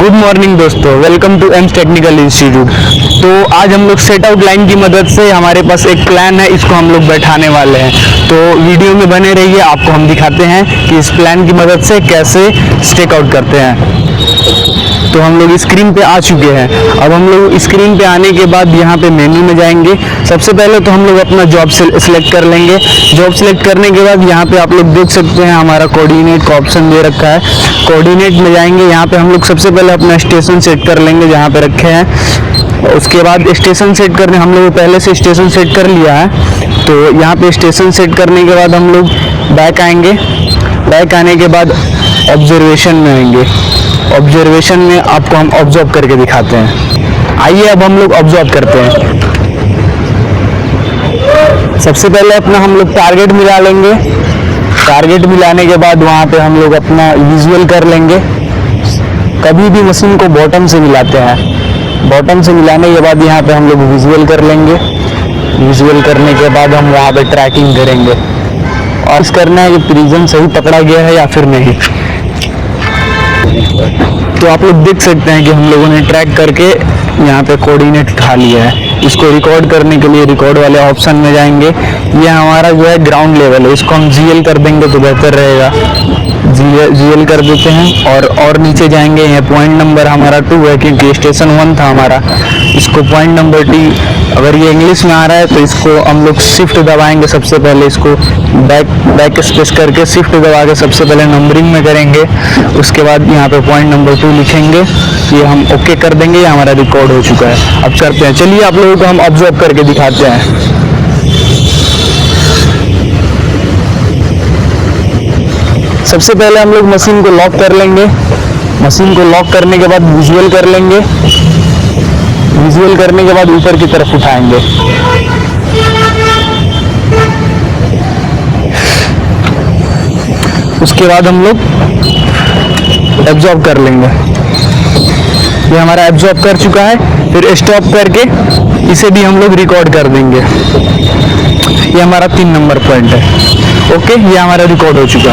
Good morning दोस्तों, welcome to AIMS technical institute. तो आज हम लोग सेट आउट लाइन की मदद से हमारे पास एक प्लान है, इसको हम लोग बैठाने वाले हैं। तो वीडियो में बने रहिए, आपको हम दिखाते हैं कि इस प्लान की मदद से कैसे स्टेक आउट करते हैं। तो हम लोग स्क्रीन पे आ चुके हैं। अब हम लोग स्क्रीन पे आने के बाद यहाँ पे मेन्यू में जाएंगे। सबसे पहले तो हम लोग अपना जॉब सिलेक्ट कर लेंगे। जॉब सिलेक्ट करने के बाद यहाँ पे आप लोग देख सकते हैं हमारा कोऑर्डिनेट का ऑप्शन दे रखा है। कोऑर्डिनेट में जाएंगे, यहाँ पे हम लोग सबसे पहले अपना स्टेशन सेट कर लेंगे जहाँ पे रखे हैं। उसके बाद स्टेशन सेट करने, हम लोग पहले से स्टेशन सेट कर लिया है। तो यहाँ पे स्टेशन सेट करने के बाद हम लोग बैक आएंगे। बैक आने के बाद ऑब्जर्वेशन में आएंगे। ऑब्जर्वेशन में आपको हम ऑब्जर्व करके दिखाते हैं। आइए अब हम लोग ऑब्जर्व करते हैं। सबसे पहले अपना हम लोग टारगेट मिला लेंगे। टारगेट मिलाने के बाद वहाँ पे हम लोग अपना विजुअल कर लेंगे। कभी भी मशीन को बॉटम से मिलाते हैं। बॉटम से मिलाने के बाद यहाँ पे हम लोग विजुअल कर लेंगे। विजुअल करने के बाद हम वहाँ पे ट्रैकिंग करेंगे और इस करना है कि प्रिज्म सही पकड़ा गया है या फिर नहीं। तो आप लोग देख सकते हैं कि हम लोगों ने ट्रैक करके यहाँ पे कोऑर्डिनेट उठा लिया है। इसको रिकॉर्ड करने के लिए रिकॉर्ड वाले ऑप्शन में जाएंगे। ये हमारा जो है ग्राउंड लेवल है, इसको हम जीएल कर देंगे तो बेहतर रहेगा। जीएल कर देते हैं और नीचे जाएंगे। ये पॉइंट नंबर हमारा 2 है क्योंकि स्टेशन 1 था हमारा। इसको पॉइंट नंबर टी, अगर ये इंग्लिश में आ रहा है तो इसको हम लोग शिफ्ट दबाएंगे। सबसे पहले इसको बैक स्पेस करके शिफ्ट दबा के सबसे पहले नंबरिंग में करेंगे। उसके बाद यहाँ पे पॉइंट नंबर 2 लिखेंगे। ये हम ओके कर देंगे। ये हमारा रिकॉर्ड हो चुका है। अब करते हैं, चलिए आप लोगों को हम ऑब्जर्व करके दिखाते हैं। सबसे पहले हम लोग मशीन को लॉक कर लेंगे। मशीन को लॉक करने के बाद विजुअल कर लेंगे। विजुअल करने के बाद ऊपर की तरफ उठाएंगे। उसके बाद हम लोग एब्जॉर्ब कर लेंगे। ये हमारा एब्जॉर्ब कर चुका है। फिर स्टॉप करके इसे भी हम लोग रिकॉर्ड कर देंगे। ये हमारा 3 नंबर पॉइंट है। ओके, ये हमारा रिकॉर्ड हो चुका।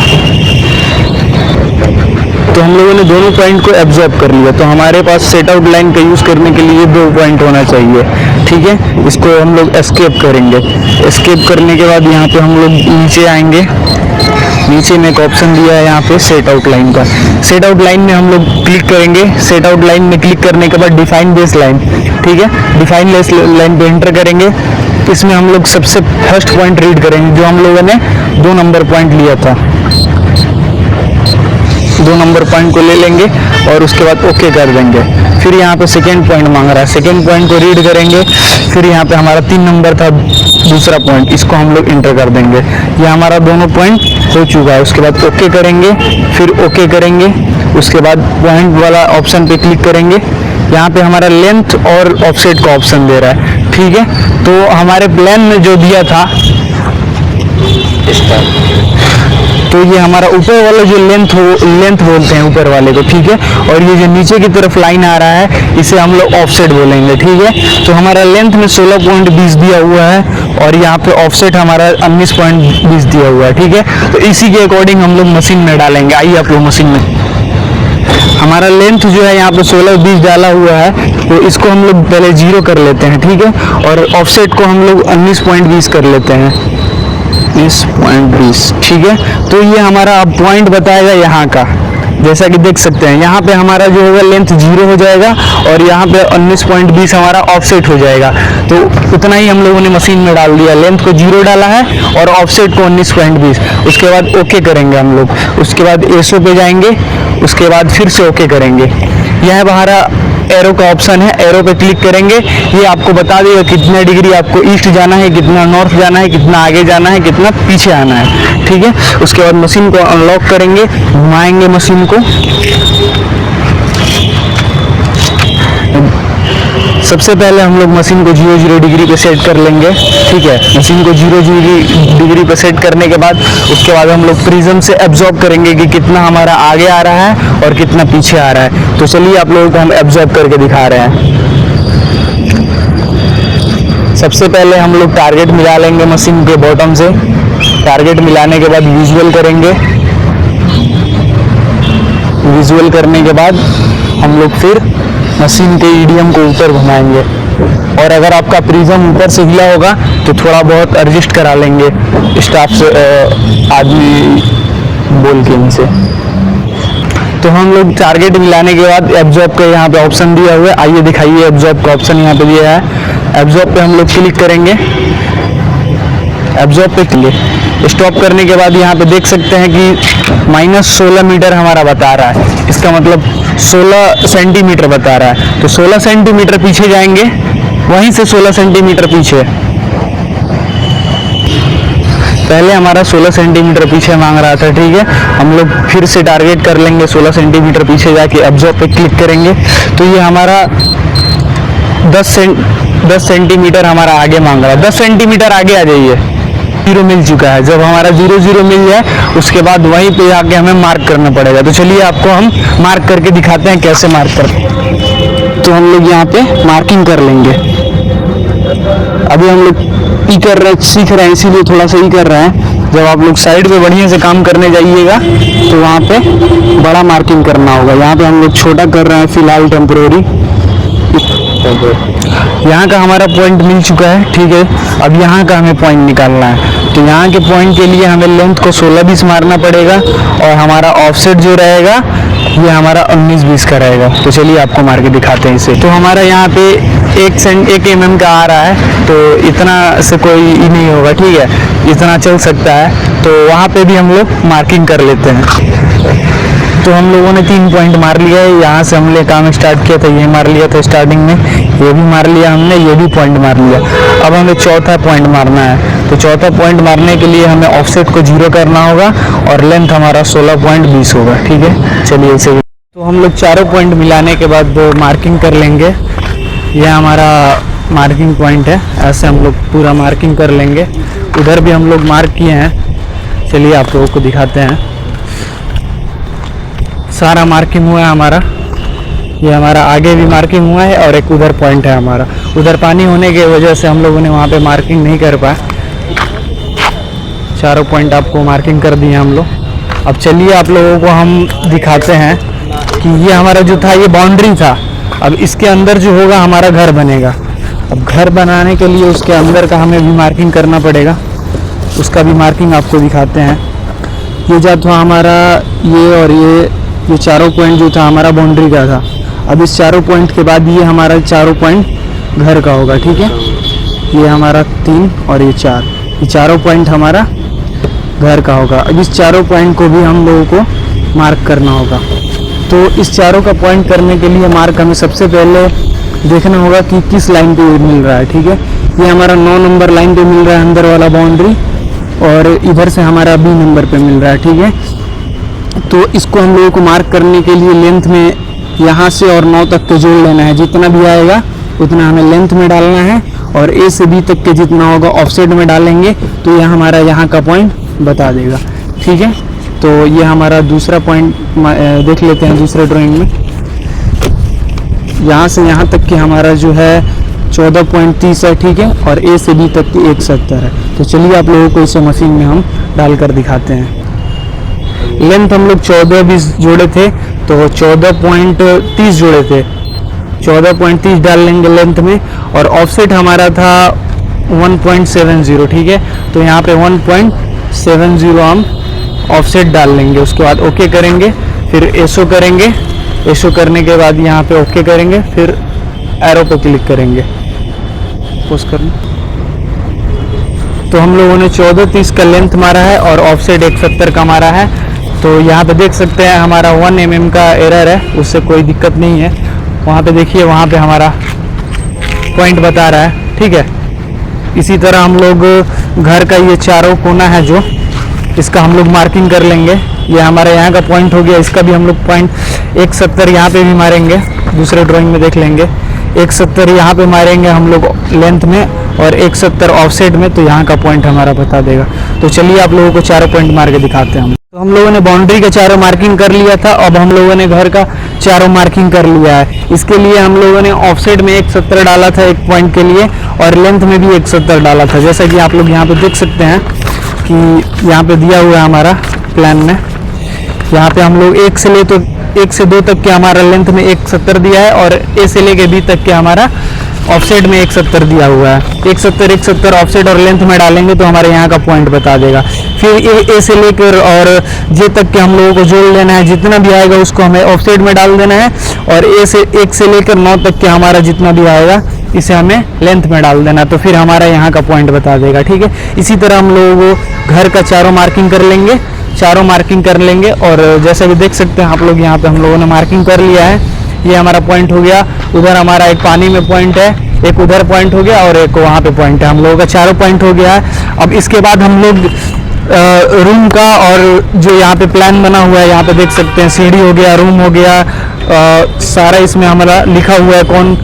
तो हम लोगों ने दोनों पॉइंट को एब्जॉर्ब कर लिया। तो हमारे पास सेट आउट लाइन का यूज़ करने के लिए 2 पॉइंट होना चाहिए। ठीक है, इसको हम लोग एस्केप करेंगे। एस्केप करने के बाद यहाँ पे हम लोग नीचे आएंगे। नीचे में एक ऑप्शन दिया है यहाँ पे सेट आउट लाइन का। सेट आउट लाइन में हम लोग क्लिक करेंगे। सेट आउट लाइन में क्लिक करने के बाद डिफाइन बेस लाइन, ठीक है, डिफाइन बेस लाइन पे एंटर करेंगे। इसमें हम लोग सबसे फर्स्ट पॉइंट रीड करेंगे जो हम लोगों ने 2 नंबर पॉइंट लिया था। 2 नंबर पॉइंट को ले लेंगे और उसके बाद ओके कर देंगे। फिर यहाँ पे सेकेंड पॉइंट मांग रहा है, सेकेंड पॉइंट को रीड करेंगे। फिर यहाँ पे हमारा 3 नंबर था दूसरा पॉइंट, इसको हम लोग इंटर कर देंगे। ये हमारा दोनों पॉइंट हो चुका है। उसके बाद ओके करेंगे, फिर ओके करेंगे। उसके बाद पॉइंट वाला ऑप्शन पे क्लिक करेंगे। यहाँ पे हमारा लेंथ और ऑफसेट का ऑप्शन दे रहा है। ठीक है, तो हमारे प्लान में जो दिया था, तो ये हमारा ऊपर वाला जो लेंथ बोलते हैं ऊपर वाले को, ठीक है, और ये जो नीचे की तरफ लाइन आ रहा है इसे हम लोग ऑफसेट बोलेंगे। ठीक है, तो हमारा लेंथ में 16.20 दिया हुआ है और यहाँ पे ऑफसेट हमारा 19.20 दिया हुआ है। ठीक है, तो इसी के अकॉर्डिंग हम लोग मशीन में डालेंगे। आइए आप लोग मशीन में। हमारा लेंथ जो है यहाँ पे 16.20 डाला हुआ है, तो इसको हम लोग पहले 0 कर लेते हैं। ठीक है, और ऑफसेट को हम लोग 19.20 कर लेते हैं। 19.20, ठीक है। तो ये हमारा अब पॉइंट बताएगा यहाँ का, जैसा कि देख सकते हैं यहाँ पे हमारा जो होगा लेंथ 0 हो जाएगा और यहाँ पे 19.20 हमारा ऑफसेट हो जाएगा। तो उतना ही हम लोगों ने मशीन में डाल दिया। लेंथ को 0 डाला है और ऑफसेट को 19.20। उसके बाद ओके करेंगे हम लोग। उसके बाद एसओ पे जाएंगे। उसके बाद फिर से ओके करेंगे। यह हमारा एरो का ऑप्शन है, एरो पे क्लिक करेंगे। ये आपको बता देगा कितना डिग्री आपको ईस्ट जाना है, कितना नॉर्थ जाना है, कितना आगे जाना है, कितना पीछे आना है। ठीक है, उसके बाद मशीन को अनलॉक करेंगे, घुमाएंगे मशीन को। सबसे पहले हम लोग मशीन को 0 डिग्री पे सेट कर लेंगे। ठीक है, मशीन को 0 डिग्री पे सेट करने के बाद उसके बाद हम लोग प्रिज्म से एब्जॉर्ब करेंगे कि कितना हमारा आगे आ रहा है और कितना पीछे आ रहा है। तो चलिए आप लोगों को हम एब्जॉर्ब करके दिखा रहे हैं। सबसे पहले हम लोग टारगेट मिला लेंगे मशीन के बॉटम से। टारगेट मिलाने के बाद विजुअल करेंगे। विजुअल करने के बाद हम लोग फिर मशीन के ईडीएम को ऊपर घुमाएंगे। और अगर आपका प्रिज्म ऊपर से हिला होगा तो थोड़ा बहुत एडजस्ट करा लेंगे स्टाफ से, आदमी बोल के इनसे। तो हम लोग टारगेट मिलाने के बाद एब्जॉर्ब का यहाँ पे ऑप्शन दिया हुआ है, आइए दिखाइए एब्जॉर्ब का ऑप्शन यहाँ पे दिया है। एब्जॉर्ब पे हम लोग क्लिक करेंगे, एब्जॉर्ब पे क्लिक स्टॉप करने के बाद यहाँ पे देख सकते हैं कि -16 मीटर हमारा बता रहा है, इसका मतलब 16 सेंटीमीटर बता रहा है। तो 16 सेंटीमीटर पीछे जाएंगे, वहीं से 16 सेंटीमीटर पीछे, पहले हमारा 16 सेंटीमीटर पीछे मांग रहा था, ठीक है। हम लोग फिर से टारगेट कर लेंगे 16 सेंटीमीटर पीछे जाके एब्जॉर्ब पे क्लिक करेंगे। तो ये हमारा 10 सेंटीमीटर हमारा आगे मांग रहा है। 10 सेंटीमीटर आगे आ जाइए, 0 मिल चुका है। जब हमारा 0 मिल जाए उसके बाद वहीं पे आके हमें मार्क करना पड़ेगा। तो चलिए आपको हम मार्क करके दिखाते हैं कैसे मार्क करते हैं। तो हम लोग यहाँ पे मार्किंग कर लेंगे। अभी हम लोग ई कर रहे हैं, सीख रहे हैं, इसीलिए थोड़ा सा ई कर रहे हैं। जब आप लोग साइड पे बढ़िया से काम करने जाइएगा तो वहाँ पे बड़ा मार्किंग करना होगा। यहाँ पे हम लोग छोटा कर रहे हैं फिलहाल टेम्परेरी। यहाँ का हमारा पॉइंट मिल चुका है, ठीक है। अब यहाँ का हमें पॉइंट निकालना है। तो यहाँ के पॉइंट के लिए हमें लेंथ को 16-20 मारना पड़ेगा और हमारा ऑफसेट जो रहेगा ये हमारा 19-20 का रहेगा। तो चलिए आपको मार के दिखाते हैं इसे। तो हमारा यहाँ पे 1 mm का आ रहा है, तो इतना से कोई ही नहीं होगा, ठीक है, इतना चल सकता है। तो वहाँ पे भी हम लोग मार्किंग कर लेते हैं। तो हम लोगों ने 3 पॉइंट मार लिया है। यहाँ से हमने काम स्टार्ट किया था, ये मार लिया था स्टार्टिंग में, ये भी मार लिया हमने, ये भी पॉइंट मार लिया। अब हमें चौथा पॉइंट मारना है। तो चौथा पॉइंट मारने के लिए हमें ऑफसेट को 0 करना होगा और लेंथ हमारा 16.20 होगा, ठीक है। चलिए इसे, तो हम लोग चारों पॉइंट मिलाने के बाद मार्किंग कर लेंगे। यह हमारा मार्किंग पॉइंट है, ऐसे हम लोग पूरा मार्किंग कर लेंगे। उधर भी हम लोग मार्क किए हैं, चलिए आप लोगों को दिखाते हैं। सारा मार्किंग हुआ है हमारा, ये हमारा आगे भी मार्किंग हुआ है और एक उधर पॉइंट है हमारा। उधर पानी होने की वजह से हम लोगों ने वहाँ पे मार्किंग नहीं कर पाया। चारों पॉइंट आपको मार्किंग कर दिए हम लोग। अब चलिए आप लोगों को हम दिखाते हैं कि ये हमारा जो था ये बाउंड्री था। अब इसके अंदर जो होगा हमारा घर बनेगा। अब घर बनाने के लिए उसके अंदर का हमें भी मार्किंग करना पड़ेगा, उसका भी मार्किंग आपको दिखाते हैं। ये जो था हमारा, ये और ये चारों पॉइंट जो था हमारा बाउंड्री का था। अब इस चारों पॉइंट के बाद ये हमारा चारों पॉइंट घर का होगा, ठीक है। ये हमारा 3 और ये 4, ये चारों पॉइंट हमारा घर का होगा। अब इस चारों पॉइंट को भी हम लोगों को मार्क करना होगा। तो इस चारों का पॉइंट करने के लिए मार्क हमें सबसे पहले देखना होगा कि किस लाइन पे मिल रहा है, ठीक है। ये हमारा 9 नंबर लाइन पे मिल रहा है अंदर वाला बाउंड्री, और इधर से हमारा B नंबर पे मिल रहा है, ठीक है। तो इसको हम लोगों को मार्क करने के लिए लेंथ में यहाँ से और 9 तक के जोड़ लेना है। जितना भी आएगा उतना हमें लेंथ में डालना है, और A से B तक के जितना होगा ऑफसेट में डालेंगे तो यह हमारा यहाँ का पॉइंट बता देगा, ठीक है। तो ये हमारा दूसरा पॉइंट देख लेते हैं दूसरे ड्राइंग में। यहाँ से यहाँ तक कि हमारा जो है 14.30 है, ठीक है, और A से B तक की 170 है। तो चलिए आप लोगों को इसे मशीन में हम डालकर दिखाते हैं। लेंथ हम लोग 14-20 जोड़े थे, तो 14.30 जोड़े थे, 14.30 डाल लेंगे लेंथ में, और ऑफसेट हमारा था 1.70, ठीक है। तो यहाँ पे 1.70 हम ऑफसेट डाल लेंगे। उसके बाद ओके करेंगे, फिर एसओ करेंगे, एसओ करने के बाद यहाँ पे ओके करेंगे, फिर एरो पे क्लिक करेंगे, पोस्ट करना। तो हम लोगों ने 14.30 का लेंथ मारा है और ऑफसेट 170 का मारा है। तो यहाँ पे देख सकते हैं हमारा 1 mm का एरर है, उससे कोई दिक्कत नहीं है। वहाँ पे देखिए, वहाँ पे हमारा पॉइंट बता रहा है, ठीक है। इसी तरह हम लोग घर का ये चारों कोना है जो, इसका हम लोग मार्किंग कर लेंगे। ये हमारा यहाँ का पॉइंट हो गया, इसका भी हम लोग पॉइंट 170 यहाँ पे भी मारेंगे, दूसरे ड्राइंग में देख लेंगे। 170 यहाँ पे मारेंगे हम लोग लेंथ में और 170 ऑफसेट में, तो यहाँ का पॉइंट हमारा बता देगा। तो चलिए आप लोगों को चारों पॉइंट मार के दिखाते हैं हम। तो हम लोगों ने बाउंड्री का चारों मार्किंग कर लिया था, अब हम लोगों ने घर का चारों मार्किंग कर लिया है। इसके लिए हम लोगों ने ऑफसेट में 170 डाला था एक पॉइंट के लिए, और लेंथ में भी 170 डाला था। जैसा कि आप लोग यहाँ पे देख सकते हैं कि यहाँ पे दिया हुआ है हमारा प्लान में यहाँ पे हम लोग 1 से 2 तक के हमारा लेंथ में 170 दिया है, और ए से लेके बी तक के हमारा ऑफसेट में 170 दिया हुआ है। 170 ऑफसेट और लेंथ में डालेंगे तो हमारे यहाँ का पॉइंट बता देगा। फिर ए से लेकर और जे तक के हम लोगों को जोड़ लेना है, जितना भी आएगा उसको हमें ऑफसेट में डाल देना है, और 1 से लेकर 9 तक के हमारा जितना भी आएगा इसे हमें लेंथ में डाल देना, तो फिर हमारा यहाँ का पॉइंट बता देगा। ठीक है, इसी तरह हम लोग घर का चारों मार्किंग कर लेंगे। और जैसा भी देख सकते हैं आप लोग, यहाँ पे हम लोगों ने मार्किंग कर लिया है। ये हमारा पॉइंट हो गया। उधर हमारा एक पानी में पॉइंट है, एक उधर पॉइंट हो गया, और एक वहाँ पे पॉइंट है। हम लोगों का चारों पॉइंट हो गया है। अब इसके बाद हम लोग रूम का, और जो यहाँ पे प्लान बना हुआ है, यहाँ पे देख सकते हैं सीढ़ी हो गया, रूम हो गया, सारा इसमें हमारा लिखा हुआ है कौन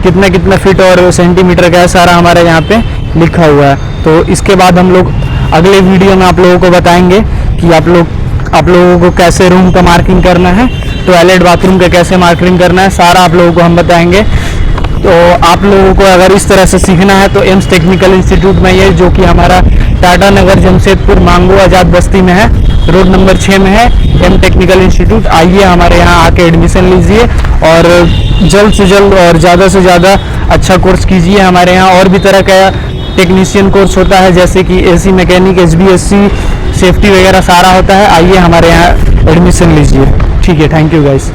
कितना फीट और सेंटीमीटर का है, सारा हमारा यहाँ पे लिखा हुआ है। तो इसके बाद हम लोग अगले वीडियो में आप लोगों को बताएंगे कि आप लोगों को कैसे रूम का मार्किंग करना है, टॉयलेट बाथरूम का कैसे मार्किंग करना है, सारा आप लोगों को हम बताएंगे। तो आप लोगों को अगर इस तरह से सीखना है तो एम्स टेक्निकल इंस्टीट्यूट में, ये जो कि हमारा टाटा नगर जमशेदपुर मांगो आज़ाद बस्ती में है, रोड नंबर 6 में है एम टेक्निकल इंस्टीट्यूट। आइए हमारे यहाँ आके एडमिशन लीजिए, और जल्द से जल्द और ज़्यादा से ज़्यादा अच्छा कोर्स कीजिए। हमारे यहाँ और भी तरह का टेक्नीशियन कोर्स होता है, जैसे कि एसी मैकेनिक, HVAC, सेफ्टी वगैरह सारा होता है। आइए हमारे यहाँ एडमिशन लीजिए। ठीक है, थैंक यू गाइस।